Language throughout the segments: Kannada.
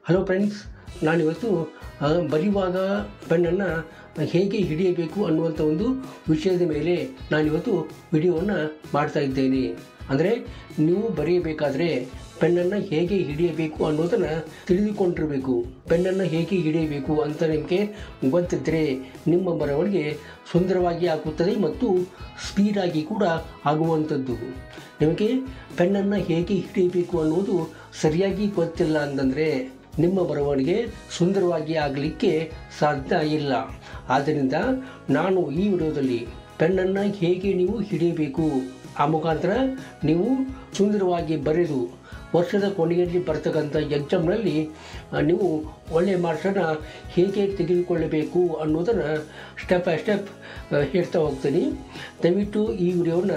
ಹಲೋ ಫ್ರೆಂಡ್ಸ್, ನಾನಿವತ್ತು ಬರೆಯುವಾಗ ಪೆನ್ನನ್ನು ಹೇಗೆ ಹಿಡಿಯಬೇಕು ಅನ್ನುವಂಥ ಒಂದು ವಿಷಯದ ಮೇಲೆ ನಾನಿವತ್ತು ವಿಡಿಯೋವನ್ನು ಮಾಡ್ತಾ ಇದ್ದೇನೆ. ಅಂದರೆ ನೀವು ಬರೆಯಬೇಕಾದ್ರೆ ಪೆನ್ನನ್ನು ಹೇಗೆ ಹಿಡಿಯಬೇಕು ಅನ್ನೋದನ್ನು ತಿಳಿದುಕೊಂಡಿರಬೇಕು. ಪೆನ್ನನ್ನು ಹೇಗೆ ಹಿಡಿಯಬೇಕು ಅಂತ ನಿಮಗೆ ಗೊತ್ತಿದ್ದರೆ ನಿಮ್ಮ ಬರವಣಿಗೆ ಸುಂದರವಾಗಿ ಆಗುತ್ತದೆ ಮತ್ತು ಸ್ಪೀಡಾಗಿ ಕೂಡ ಆಗುವಂಥದ್ದು. ನಿಮಗೆ ಪೆನ್ನನ್ನು ಹೇಗೆ ಹಿಡಿಯಬೇಕು ಅನ್ನೋದು ಸರಿಯಾಗಿ ಗೊತ್ತಿಲ್ಲ ಅಂತಂದರೆ ನಿಮ್ಮ ಬರವಣಿಗೆ ಸುಂದರವಾಗಿ ಆಗಲಿಕ್ಕೆ ಸಾಧ್ಯ ಇಲ್ಲ. ಆದ್ದರಿಂದ ನಾನು ಈ ವಿಡಿಯೋದಲ್ಲಿ ಪೆನ್ನನ್ನು ಹೇಗೆ ನೀವು ಹಿಡಿಯಬೇಕು, ಆ ಮುಖಾಂತರ ನೀವು ಸುಂದರವಾಗಿ ಬರೆದು ವರ್ಷದ ಕೊನೆಯಲ್ಲಿ ಬರ್ತಕ್ಕಂಥ ಎಕ್ಸಾಮ್ನಲ್ಲಿ ನೀವು ಒಳ್ಳೆಯ ಮಾರ್ಕ್ಸನ್ನು ಹೇಗೆ ತೆಗೆದುಕೊಳ್ಳಬೇಕು ಅನ್ನೋದನ್ನು ಸ್ಟೆಪ್ ಬೈ ಸ್ಟೆಪ್ ಹೇಳ್ತಾ ಹೋಗ್ತೀನಿ. ದಯವಿಟ್ಟು ಈ ವಿಡಿಯೋನ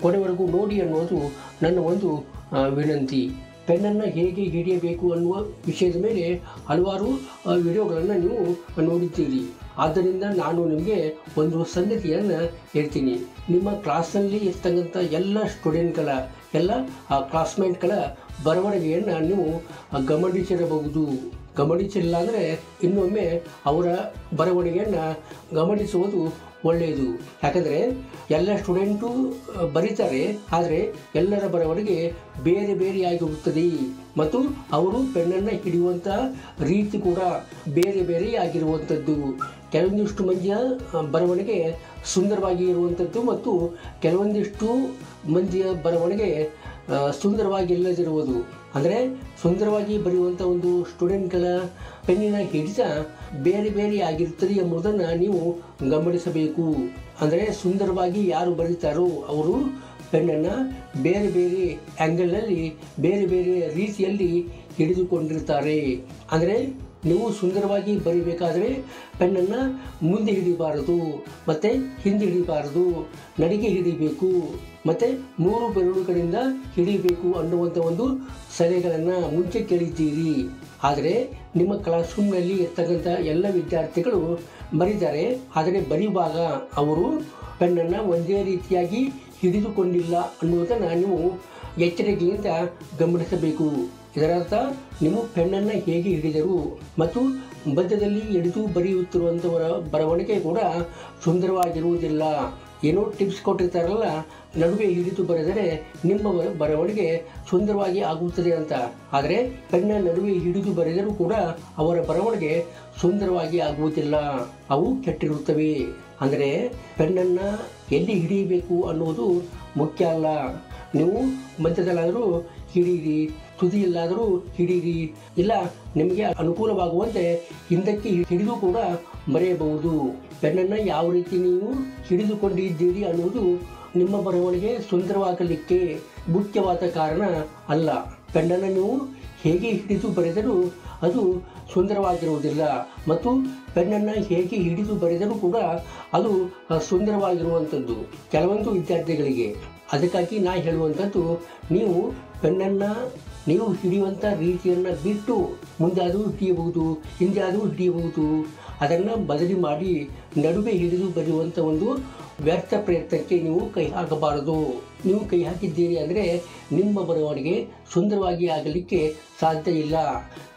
ಕೊನೆವರೆಗೂ ನೋಡಿ ಅನ್ನೋದು ನನ್ನ ಒಂದು ವಿನಂತಿ. ಪೆನ್ನನ್ನು ಹೇಗೆ ಹಿಡಿಯಬೇಕು ಅನ್ನುವ ವಿಷಯದ ಮೇಲೆ ಹಲವಾರು ವಿಡಿಯೋಗಳನ್ನು ನೀವು ನೋಡಿದ್ದೀರಿ. ಆದ್ದರಿಂದ ನಾನು ನಿಮಗೆ ಒಂದು ಸಂಗತಿಯನ್ನು ಹೇಳ್ತೀನಿ. ನಿಮ್ಮ ಕ್ಲಾಸ್ನಲ್ಲಿ ಇರ್ತಕ್ಕಂಥ ಎಲ್ಲ ಸ್ಟೂಡೆಂಟ್ಗಳ ಎಲ್ಲ ಕ್ಲಾಸ್ಮೇಟ್ಗಳ ಬರವಣಿಗೆಯನ್ನು ನೀವು ಗಮನಿಸಿರಬಹುದು. ಗಮನಿಸಿಲ್ಲ ಅಂದರೆ ಇನ್ನೊಮ್ಮೆ ಅವರ ಬರವಣಿಗೆಯನ್ನು ಗಮನಿಸುವುದು ಒಳ್ಳೆಯದು. ಯಾಕಂದರೆ ಎಲ್ಲ ಸ್ಟೂಡೆಂಟು ಬರೀತಾರೆ, ಆದರೆ ಎಲ್ಲರ ಬರವಣಿಗೆ ಬೇರೆ ಬೇರೆಯಾಗಿರುತ್ತದೆ ಮತ್ತು ಅವರು ಪೆನ್ನನ್ನು ಹಿಡಿಯುವಂಥ ರೀತಿ ಕೂಡ ಬೇರೆ ಬೇರೆಯಾಗಿರುವಂಥದ್ದು. ಕೆಲವೊಂದಿಷ್ಟು ಮಂದಿಯ ಬರವಣಿಗೆ ಸುಂದರವಾಗಿ ಇರುವಂಥದ್ದು ಮತ್ತು ಕೆಲವೊಂದಿಷ್ಟು ಮಂದಿಯ ಬರವಣಿಗೆ ಸುಂದರವಾಗಿಲ್ಲದಿರುವುದು. ಅಂದರೆ ಸುಂದರವಾಗಿ ಬರೆಯುವಂಥ ಒಂದು ಸ್ಟೂಡೆಂಟ್ಗಳ ಪೆನ್ನಿನ ಹಿಡಿತ ಬೇರೆ ಬೇರೆ ಆಗಿರುತ್ತದೆ ಎಂಬುದನ್ನು ನೀವು ಗಮನಿಸಬೇಕು. ಅಂದರೆ ಸುಂದರವಾಗಿ ಯಾರು ಬರೀತಾರೋ ಅವರು ಪೆನ್ನನ್ನು ಬೇರೆ ಬೇರೆ ಆ್ಯಂಗಲ್ನಲ್ಲಿ ಬೇರೆ ಬೇರೆ ರೀತಿಯಲ್ಲಿ ಹಿಡಿದುಕೊಂಡಿರ್ತಾರೆ. ಅಂದರೆ ನೀವು ಸುಂದರವಾಗಿ ಬರೀಬೇಕಾದರೆ ಪೆನ್ನನ್ನು ಮುಂದೆ ಹಿಡಿಬಾರದು ಮತ್ತು ಹಿಂದೆ ಹಿಡಿಬಾರದು, ನಡಿಗೆ ಹಿಡಿಬೇಕು ಮತ್ತು 3 ಬೆರಳುಗಳಿಂದ ಹಿಡಿಬೇಕು ಅನ್ನುವಂಥ ಒಂದು ಸಲಹೆಗಳನ್ನು ಮುಂಚೆ ಕೇಳಿದ್ದೀರಿ. ಆದರೆ ನಿಮ್ಮ ಕ್ಲಾಸ್ ರೂಮ್ನಲ್ಲಿ ಇರ್ತಕ್ಕಂಥ ಎಲ್ಲ ವಿದ್ಯಾರ್ಥಿಗಳು ಬರೀತಾರೆ, ಆದರೆ ಬರೆಯುವಾಗ ಅವರು ಪೆನ್ನನ್ನು ಒಂದೇ ರೀತಿಯಾಗಿ ಹಿಡಿದುಕೊಂಡಿಲ್ಲ ಅನ್ನುವುದನ್ನು ನೀವು ಎಚ್ಚರಿಕೆಯಿಂದ ಗಮನಿಸಬೇಕು. ಇದರರ್ಥ ನೀವು ಪೆನ್ನನ್ನು ಹೇಗೆ ಹಿಡಿದರು ಮತ್ತು ಮಧ್ಯದಲ್ಲಿ ಹಿಡಿದು ಬರೆಯುತ್ತಿರುವಂಥವರ ಬರವಣಿಗೆ ಕೂಡ ಸುಂದರವಾಗಿರುವುದಿಲ್ಲ. ಏನೋ ಟಿಪ್ಸ್ ಕೊಟ್ಟಿರ್ತಾರಲ್ಲ, ನಡುವೆ ಹಿಡಿದು ಬರೆದರೆ ನಿಮ್ಮ ಬರವಣಿಗೆ ಸುಂದರವಾಗಿ ಆಗುತ್ತದೆ ಅಂತ. ಆದರೆ ಪೆನ್ನ ನಡುವೆ ಹಿಡಿದು ಬರೆದರೂ ಕೂಡ ಅವರ ಬರವಣಿಗೆ ಸುಂದರವಾಗಿ ಆಗುವುದಿಲ್ಲ, ಅವು ಕೆಟ್ಟಿರುತ್ತವೆ. ಅಂದರೆ ಪೆನ್ನನ್ನು ಎಲ್ಲಿ ಹಿಡಿಯಬೇಕು ಅನ್ನೋದು ಮುಖ್ಯ ಅಲ್ಲ. ನೀವು ಮಧ್ಯದಲ್ಲಾದರೂ ಹಿಡೀರಿ, ತುದಿಯಲ್ಲಾದರೂ ಹಿಡೀರಿ, ಇಲ್ಲ ನಿಮಗೆ ಅನುಕೂಲವಾಗುವಂತೆ ಹಿಂದಕ್ಕೆ ಹಿಡಿದು ಕೂಡ ಬರೆಯಬಹುದು. ಪೆನ್ನನ್ನು ಯಾವ ರೀತಿ ನೀವು ಹಿಡಿದುಕೊಂಡಿದ್ದೀರಿ ಅನ್ನೋದು ನಿಮ್ಮ ಬರವಣಿಗೆ ಸುಂದರವಾಗಲಿಕ್ಕೆ ಮುಖ್ಯವಾದ ಕಾರಣ ಅಲ್ಲ. ಪೆನ್ನನ್ನು ನೀವು ಹೇಗೆ ಹಿಡಿದು ಬರೆದರೂ ಅದು ಸುಂದರವಾಗಿರುವುದಿಲ್ಲ ಮತ್ತು ಪೆನ್ನನ್ನು ಹೇಗೆ ಹಿಡಿದು ಬರೆದರೂ ಕೂಡ ಅದು ಸುಂದರವಾಗಿರುವಂಥದ್ದು ಕೆಲವೊಂದು ವಿದ್ಯಾರ್ಥಿಗಳಿಗೆ. ಅದಕ್ಕಾಗಿ ನಾ ಹೇಳುವಂಥದ್ದು, ನೀವು ಪೆನ್ನನ್ನು ನೀವು ಹಿಡಿಯುವಂಥ ರೀತಿಯನ್ನು ಬಿಟ್ಟು ಮುಂದೆ ಆದರೂ ಹಿಡಿಯಬಹುದು, ಹಿಂದೆ ಆದರೂ ಹಿಡಿಯಬಹುದು. ಅದನ್ನು ಬದಲಿ ಮಾಡಿ ನಡುವೆ ಹಿಡಿದು ಬರೆಯುವಂಥ ಒಂದು ವ್ಯರ್ಥ ಪ್ರಯತ್ನಕ್ಕೆ ನೀವು ಕೈ ಹಾಕಬಾರದು. ನೀವು ಕೈ ಹಾಕಿದ್ದೀರಿ ಅಂದರೆ ನಿಮ್ಮ ಬರವಣಿಗೆ ಸುಂದರವಾಗಿ ಆಗಲಿಕ್ಕೆ ಸಾಧ್ಯ ಇಲ್ಲ.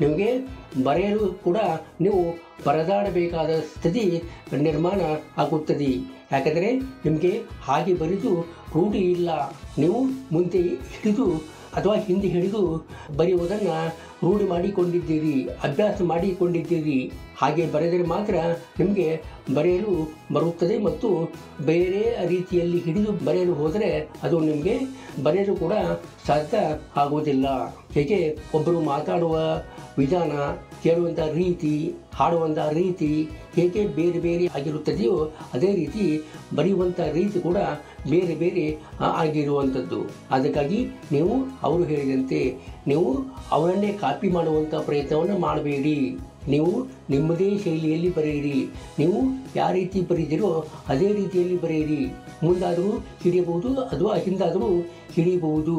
ನಿಮಗೆ ಬರೆಯಲು ಕೂಡ ನೀವು ಪರದಾಡಬೇಕಾದ ಸ್ಥಿತಿ ನಿರ್ಮಾಣ ಆಗುತ್ತದೆ. ಯಾಕಂದರೆ ನಿಮಗೆ ಹಾಗೆ ಬರೆದು ರೂಢಿ ಇಲ್ಲ. ನೀವು ಮುಂದೆ ಹಿಡಿದು ಅಥವಾ ಹಿಂದೆ ಹಿಡಿದು ಬರೆಯುವುದನ್ನು ರೂಢಿ ಮಾಡಿಕೊಂಡಿದ್ದೀರಿ, ಅಭ್ಯಾಸ ಮಾಡಿಕೊಂಡಿದ್ದೀರಿ. ಹಾಗೆ ಬರೆದರೆ ಮಾತ್ರ ನಿಮಗೆ ಬರೆಯಲು ಬರುತ್ತದೆ ಮತ್ತು ಬೇರೆ ರೀತಿಯಲ್ಲಿ ಹಿಡಿದು ಬರೆಯಲು ಹೋದರೆ ಅದು ನಿಮಗೆ ಬರೆಯಲು ಕೂಡ ಸಾಧ್ಯ ಆಗುವುದಿಲ್ಲ. ಹೇಗೆ ಒಬ್ಬರು ಮಾತಾಡುವ ವಿಧಾನ, ಕೇಳುವಂಥ ರೀತಿ, ಹಾಡುವಂಥ ರೀತಿ ಹೇಗೆ ಬೇರೆ ಬೇರೆ ಆಗಿರುತ್ತದೆಯೋ ಅದೇ ರೀತಿ ಬರೆಯುವಂಥ ರೀತಿ ಕೂಡ ಬೇರೆ ಬೇರೆ ಆಗಿರುವಂಥದ್ದು. ಅದಕ್ಕಾಗಿ ನೀವು ಅವರು ಹೇಳಿದಂತೆ ನೀವು ಅವರನ್ನೇ ಕಾಪಿ ಮಾಡುವಂಥ ಪ್ರಯತ್ನವನ್ನು ಮಾಡಬೇಡಿ. ನೀವು ನಿಮ್ಮದೇ ಶೈಲಿಯಲ್ಲಿ ಬರೆಯಿರಿ. ನೀವು ಯಾವ ರೀತಿ ಬರೆದಿರೋ ಅದೇ ರೀತಿಯಲ್ಲಿ ಬರೆಯಿರಿ. ಮುಂದಾದರೂ ಹಿಡಿಯಬಹುದು ಅಥವಾ ಹಿಂದಾದರೂ ಹಿಡಿಯಬಹುದು.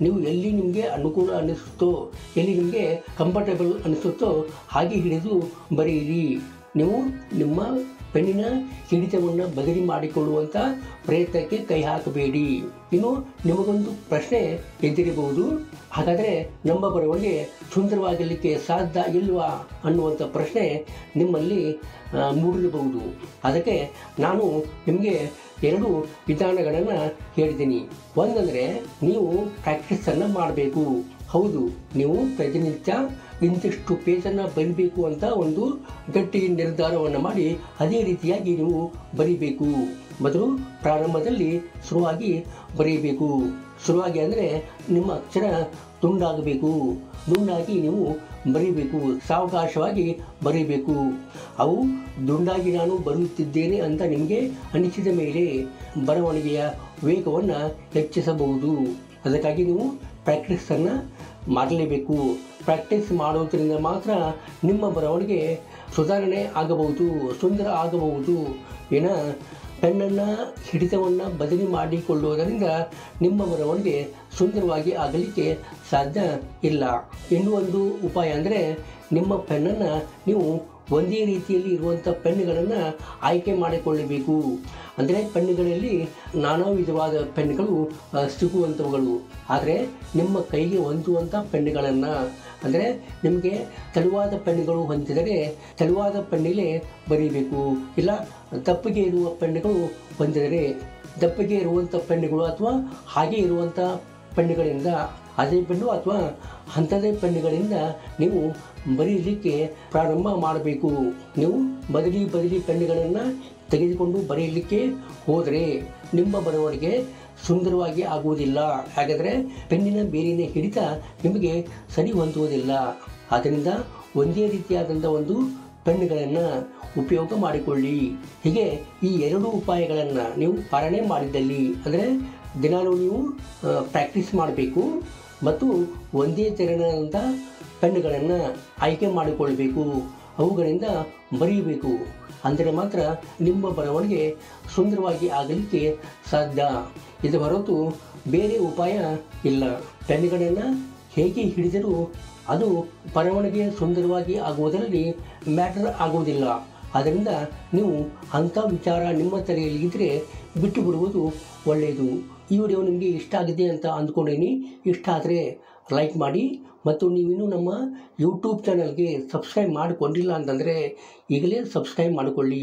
ನೀವು ಎಲ್ಲಿ ನಿಮಗೆ ಅನುಕೂಲ ಅನ್ನಿಸುತ್ತೋ, ಎಲ್ಲಿ ನಿಮಗೆ ಕಂಫರ್ಟೇಬಲ್ ಅನಿಸುತ್ತೋ ಹಾಗೆ ಹಿಡಿದು ಬರೆಯಿರಿ. ನೀವು ನಿಮ್ಮ ಪೆನ್ನಿನ ಹಿಡಿತವನ್ನು ಬದಲಿ ಮಾಡಿಕೊಳ್ಳುವಂಥ ಪ್ರಯತ್ನಕ್ಕೆ ಕೈ ಹಾಕಬೇಡಿ. ಇನ್ನು ನಿಮಗೊಂದು ಪ್ರಶ್ನೆ ಎದ್ದಿರಬಹುದು, ಹಾಗಾದರೆ ನಮ್ಮ ಬರವಣಿಗೆ ಸುಂದರವಾಗಲಿಕ್ಕೆ ಸಾಧ್ಯ ಇಲ್ವಾ ಅನ್ನುವಂಥ ಪ್ರಶ್ನೆ ನಿಮ್ಮಲ್ಲಿ ಮೂಡಿರಬಹುದು. ಅದಕ್ಕೆ ನಾನು ನಿಮಗೆ 2 ವಿಧಾನಗಳನ್ನು ಹೇಳಿದ್ದೀನಿ. ಒಂದಂದರೆ ನೀವು ಪ್ರಾಕ್ಟೀಸನ್ನು ಮಾಡಬೇಕು. ಹೌದು, ನೀವು ಪ್ರತಿನಿತ್ಯ ಇಂತಿಷ್ಟು ಪೇಜನ್ನು ಬರಿಬೇಕು ಅಂತ ಒಂದು ಗಟ್ಟಿ ನಿರ್ಧಾರವನ್ನು ಮಾಡಿ ಅದೇ ರೀತಿಯಾಗಿ ನೀವು ಬರಿಬೇಕು. ಮೊದಲು ಪ್ರಾರಂಭದಲ್ಲಿ ಶುರುವಾಗಿ ಬರೆಯಬೇಕು. ಶುರುವಾಗಿ ಅಂದರೆ ನಿಮ್ಮ ಅಕ್ಷರ ದುಂಡಾಗಿ ನೀವು ಬರೀಬೇಕು. ಸಾವಕಾಶವಾಗಿ ಬರೀಬೇಕು. ಅವು ದುಂಡಾಗಿ ನಾನು ಬರೆಯುತ್ತಿದ್ದೇನೆ ಅಂತ ನಿಮಗೆ ಅನಿಸಿದ ಮೇಲೆ ಬರವಣಿಗೆಯ ವೇಗವನ್ನು ಹೆಚ್ಚಿಸಬಹುದು. ಅದಕ್ಕಾಗಿ ನೀವು ಪ್ರಾಕ್ಟೀಸನ್ನು ಮಾಡಲೇಬೇಕು. ಪ್ರಾಕ್ಟೀಸ್ ಮಾಡೋದ್ರಿಂದ ಮಾತ್ರ ನಿಮ್ಮ ಬರವಣಿಗೆ ಸುಧಾರಣೆ ಆಗಬಹುದು, ಸುಂದರ ಆಗಬಹುದು. ಪೆನ್ನನ್ನು ಹಿಡಿತವನ್ನು ಬದಲಿ ಮಾಡಿಕೊಳ್ಳುವುದರಿಂದ ನಿಮ್ಮ ಬರವಣಿಗೆ ಸುಂದರವಾಗಿ ಆಗಲಿಕ್ಕೆ ಸಾಧ್ಯ ಇಲ್ಲ. ಇನ್ನೂ ಒಂದು ಉಪಾಯ ಅಂದರೆ ನಿಮ್ಮ ಪೆನ್ನನ್ನು ನೀವು ಒಂದೇ ರೀತಿಯಲ್ಲಿ ಇರುವಂಥ ಪೆನ್ನುಗಳನ್ನು ಆಯ್ಕೆ ಮಾಡಿಕೊಳ್ಳಬೇಕು. ಅಂದರೆ ಪೆನ್ನುಗಳಲ್ಲಿ ನಾನಾ ವಿಧವಾದ ಪೆನ್ನುಗಳು ಸಿಗುವಂಥವುಗಳು. ಆದರೆ ನಿಮ್ಮ ಕೈಗೆ ಹೊಂದುವಂಥ ಪೆನ್ನುಗಳನ್ನು, ಅಂದರೆ ನಿಮಗೆ ತೆಳುವಾದ ಪೆನ್ನುಗಳು ಹೊಂದಿದರೆ ತೆಳುವಾದ ಪೆನ್ನಿಗೆ ಬರೀಬೇಕು. ಇಲ್ಲ ದಪ್ಪಗೆ ಇರುವ ಪೆನ್ನುಗಳು ಹೊಂದಿದರೆ ದಪ್ಪಗೆ ಇರುವಂಥ ಪೆನ್ನುಗಳು ಅಥವಾ ಹಾಗೆ ಇರುವಂಥ ಪೆನ್ನುಗಳಿಂದ, ಅದೇ ಪೆನ್ನು ಅಥವಾ ಅಂಥದೇ ಪೆನ್ನುಗಳಿಂದ ನೀವು ಬರೆಯಲಿಕ್ಕೆ ಪ್ರಾರಂಭ ಮಾಡಬೇಕು. ನೀವು ಬದಲಿ ಪೆನ್ನುಗಳನ್ನು ತೆಗೆದುಕೊಂಡು ಬರೆಯಲಿಕ್ಕೆ ಹೋದರೆ ನಿಮ್ಮ ಬರವಣಿಗೆ ಸುಂದರವಾಗಿ ಆಗುವುದಿಲ್ಲ. ಹಾಗಾದರೆ ಪೆನ್ನಿನ ಬೇರಿನ ಹಿಡಿತ ನಿಮಗೆ ಸರಿ ಹೊಂದುವುದಿಲ್ಲ. ಆದ್ದರಿಂದ ಒಂದೇ ರೀತಿಯಾದಂಥ ಒಂದು ಪೆನ್ನುಗಳನ್ನು ಉಪಯೋಗ ಮಾಡಿಕೊಳ್ಳಿ. ಹೀಗೆ ಈ 2 ಉಪಾಯಗಳನ್ನು ನೀವು ಪಾಲನೆ ಮಾಡಿದ್ದಲ್ಲಿ, ಅಂದರೆ ದಿನಾಲೂ ನೀವು ಪ್ರಾಕ್ಟೀಸ್ ಮಾಡಬೇಕು ಮತ್ತು ಒಂದೇ ತೆರನಾದಂಥ ಪೆನ್ನುಗಳನ್ನು ಆಯ್ಕೆ ಮಾಡಿಕೊಳ್ಬೇಕು. ಅವುಗಳಿಂದ ಬರೆಯಬೇಕು. ಅಂದರೆ ಮಾತ್ರ ನಿಮ್ಮ ಬರವಣಿಗೆ ಸುಂದರವಾಗಿ ಆಗಲಿಕ್ಕೆ ಸಾಧ್ಯ. ಇದು ಹೊರತು ಬೇರೆ ಉಪಾಯ ಇಲ್ಲ. ಪೆನ್ನುಗಳನ್ನು ಹೇಗೆ ಹಿಡಿದರೂ ಅದು ಬರವಣಿಗೆ ಸುಂದರವಾಗಿ ಆಗುವುದರಲ್ಲಿ ಮ್ಯಾಟರ್ ಆಗುವುದಿಲ್ಲ. ಆದ್ದರಿಂದ ನೀವು ಅಂಥ ವಿಚಾರ ನಿಮ್ಮ ತಲೆಯಲ್ಲಿ ಇದ್ದರೆ ಬಿಟ್ಟು ಬಿಡುವುದು ಒಳ್ಳೆಯದು. ಈ ವಿಡಿಯೋ ನಿಮಗೆ ಇಷ್ಟ ಆಗಿದೆ ಅಂತ ಅಂದ್ಕೊಂಡಿದ್ದೀನಿ. ಇಷ್ಟ ಆದರೆ ಲೈಕ್ ಮಾಡಿ ಮತ್ತು ನೀವಿನ್ನೂ ನಮ್ಮ ಯೂಟ್ಯೂಬ್ ಚಾನಲ್ಗೆ ಸಬ್ಸ್ಕ್ರೈಬ್ ಮಾಡಿಕೊಂಡಿಲ್ಲ ಅಂತಂದರೆ ಈಗಲೇ ಸಬ್ಸ್ಕ್ರೈಬ್ ಮಾಡಿಕೊಳ್ಳಿ.